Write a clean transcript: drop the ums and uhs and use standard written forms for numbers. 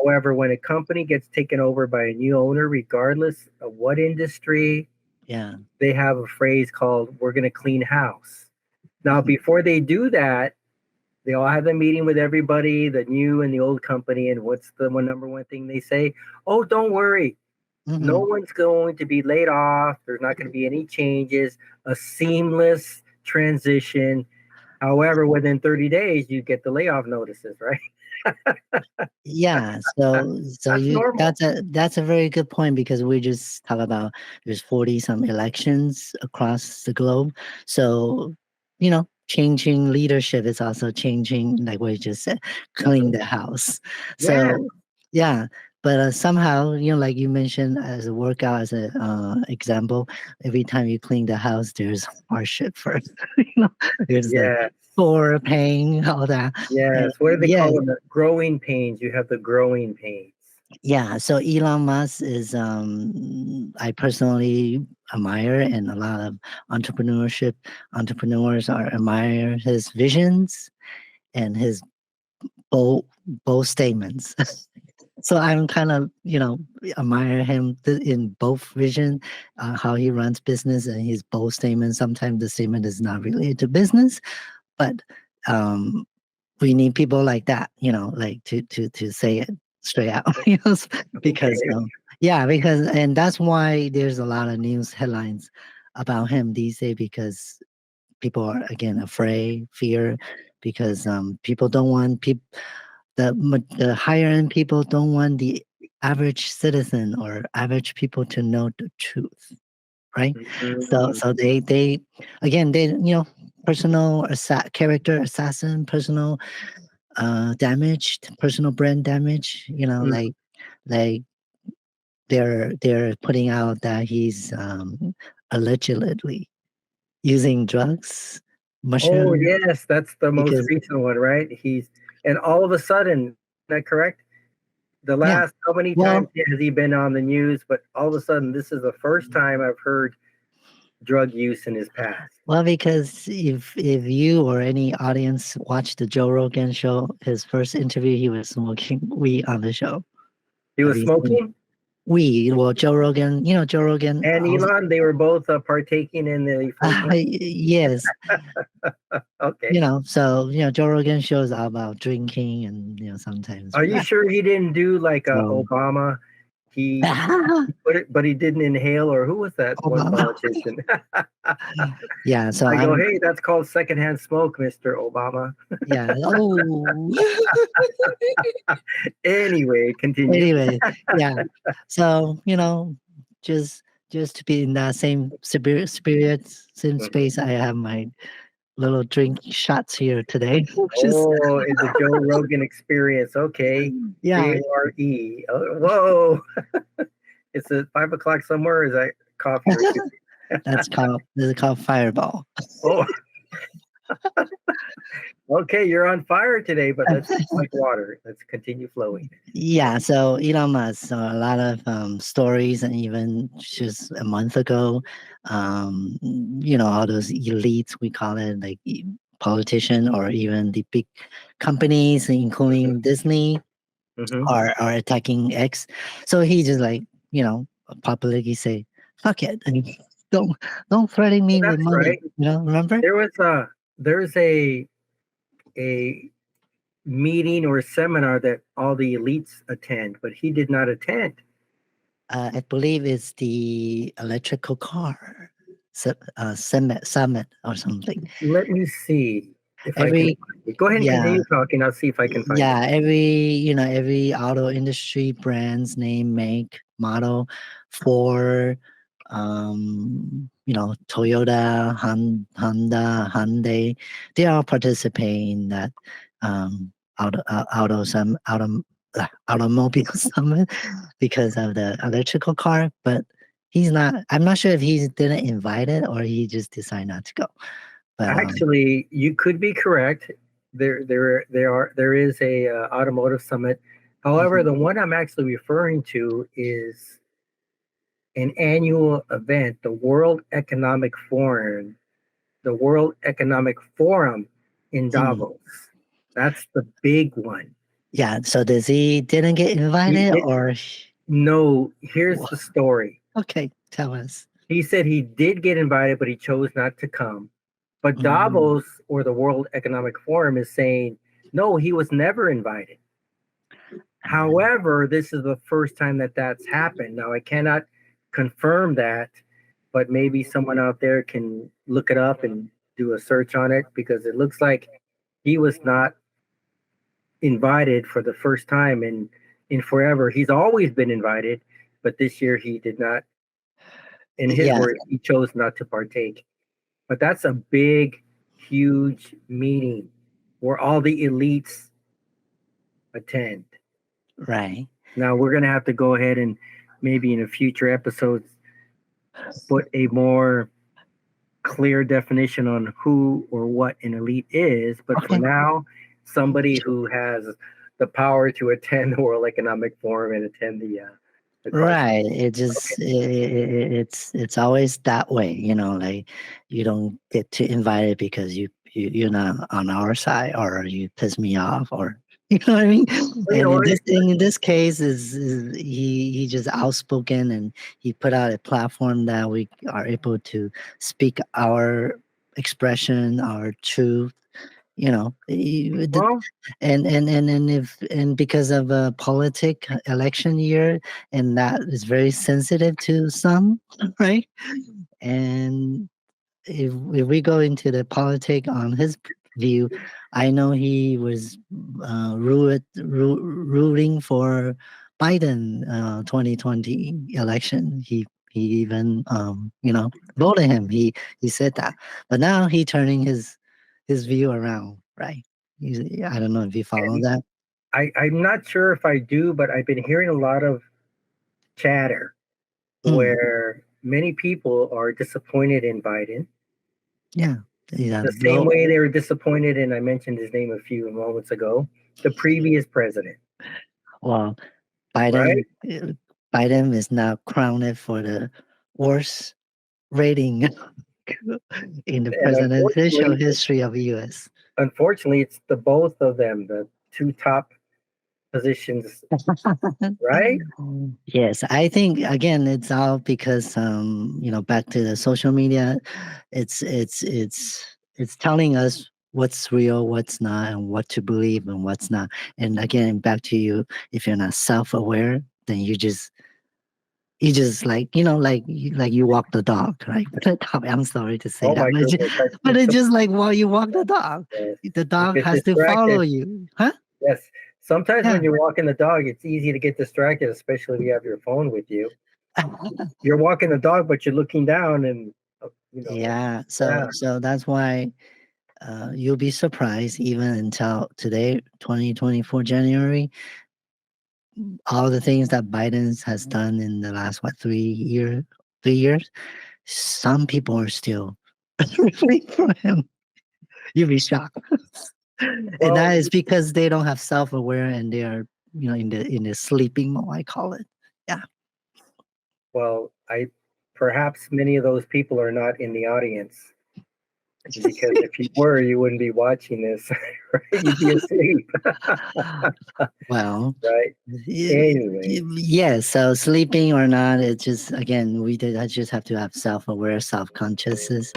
However, when a company gets taken over by a new owner, regardless of what industry, Yeah. they have a phrase called "we're going to clean house." Now, before they do that, they all have a meeting with everybody, the new and the old company, and what's the number one thing they say? Oh, don't worry. No Mm-hmm. one's going to be laid off. There's not going to be any changes. A seamless transition. However, within 30 days, you get the layoff notices, right? Yeah, so That's you normal. that's a very good point because we just talk about there's 40 some elections across the globe. So, changing leadership is also changing, like what you just said, clean the house. Yeah. So, yeah, but somehow, like you mentioned as a workout, as a example, every time you clean the house, there's hardship first. There's the Yeah. floor pain, all that. And Yes. What do they yeah, call them? The growing pains. You have the growing pains. yeah, so Elon Musk is I personally admire, and a lot of entrepreneurs are admire his visions and his bold bold statements. So I'm kind of, admire him in both vision, how he runs business and his bold statement. Sometimes the statement is not related to business, but um we need people like that, like to say it straight out, because Okay. yeah, because and that's why there's a lot of news headlines about him these days because people are again afraid, fear, because people don't want people the higher end people don't want the average citizen or average people to know the truth, right? So Mhm. so they again they personal character assassin, personal damaged, personal brand damage, Mm. like they're putting out that he's allegedly using drugs, Oh, mushroom, yes. That's the most because recent one, right? And all of a sudden, is that correct? The yeah, last, how many times well, has he been on the news? But all of a sudden, this is the first time I've heard drug use in his past. because if you or any audience watched the Joe Rogan show, his first interview, he was smoking weed on the show. He Have was you seen smoking, weed? Well, Joe Rogan, Joe Rogan and Elon, they were both partaking in the 420. yes, Okay. so Joe Rogan shows all about drinking and sometimes Are you sure he didn't do like so Obama? He put it, but he didn't inhale, or who was that one Obama. politician? Yeah, so I go, I'm hey, that's called secondhand smoke, Mr. Obama. yeah. Oh, Anyway, continue. anyway, yeah. So just just to be in that same spirit, same Mhm. space, I have my little drink shots here today, which is Oh, it's a Joe Rogan experience. Okay. yeah, JRE. Oh, whoa. It's at 5 o'clock somewhere. Is that coffee or excuse me? this is called Fireball. Oh, okay. You're on fire today, but let's like water. Let's continue flowing. Yeah, so Elon Musk, so a lot of stories, and even just a month ago, all those elites, we call it, like politician or even the big companies, including Disney, Hmm. are attacking X. So he just like, publicly say, fuck it. And don't don't threaten me with That's money. right. Remember? There was there's a meeting or seminar that all the elites attend, but he did not attend. I believe it's the electrical car summit or something. Let me see if I can Every find it. Go ahead and yeah, continue talking. I'll see if I can find it. yeah, every auto industry brands name, make, model, Ford, Toyota, Honda, Hyundai, they all participate in that automobile summit because of the electrical car. But I'm not sure if he didn't invite it or he just decided not to go. But Actually, you could be correct. There is a automotive summit. However, mhm, the one I'm actually referring to is an annual event, the World Economic Forum in mm, Davos. That's the big one. Yeah. So does he didn't get He invited did, or? no, here's Wha- the story. Okay, tell us. He said he did get invited, but he chose not to come. But Mm, Davos, or the World Economic Forum, is saying, no, he was never invited. uh, However, this is the first time that that's happened. Now, I cannot confirm that, but maybe someone out there can look it up and do a search on it, because it looks like he was not invited for the first time in forever. He's always been invited, but this year he did not. In his yeah, words, he chose not to partake. But that's a big, huge meeting where all the elites attend. right. Now we're gonna have to go ahead and maybe in a future episode put a more clear definition on who or what an elite is. But for Okay. now, somebody who has the power to attend the World Economic Forum and attend the conference. Right. It Okay. just it's always that way, like you don't get to invite it because you're not on our side or you piss me off or you know what I mean? Well, And in this case is he just outspoken and he put out a platform that we are able to speak our expression, our truth, well, and because of a politic election year, and that is very sensitive to some, right? And if we go into the politic on his view, I know he was rooting for Biden 2020 election. He even voted him. He said that, but now he turning his view around, right? I don't know if you follow and that. I'm not sure if I do, but I've been hearing a lot of chatter Mm, where many people are disappointed in Biden. yeah, yeah. The same way they were disappointed, and I mentioned his name a few moments ago, the previous president, Well, right? Biden, Biden is now crowned for the worst rating in the And presidential history of U.S. unfortunately, it's the both of them, the two top positions, right? Yes, I think again it's all because back to the social media, it's telling us what's real, what's not, and what to believe and what's not. And again, back to you, if you're not self-aware, then you just like you walk the dog, right? I'm sorry to say Oh that, my but goodness, but it's just like while you walk the dog, yes. the You dog get has to follow distracted. you, huh? Yes. Sometimes Yeah. when you're walking the dog, it's easy to get distracted, especially if you have your phone with you. You're walking the dog, but you're looking down, and Yeah, yeah. so that's why you'll be surprised even until today, 2024 January, all the things that Biden has done in the last what 3 years, some people are still rooting for him. You'll be shocked. And Well, that is because they don't have self-aware and they are, in the sleeping mode, I call it. Yeah. I perhaps many of those people are not in the audience, because if you were, you wouldn't be watching this, right? You'd be asleep, Well, right? Anyways, yeah, so sleeping or not, it's just again, I just have to have self-aware, self-consciousness.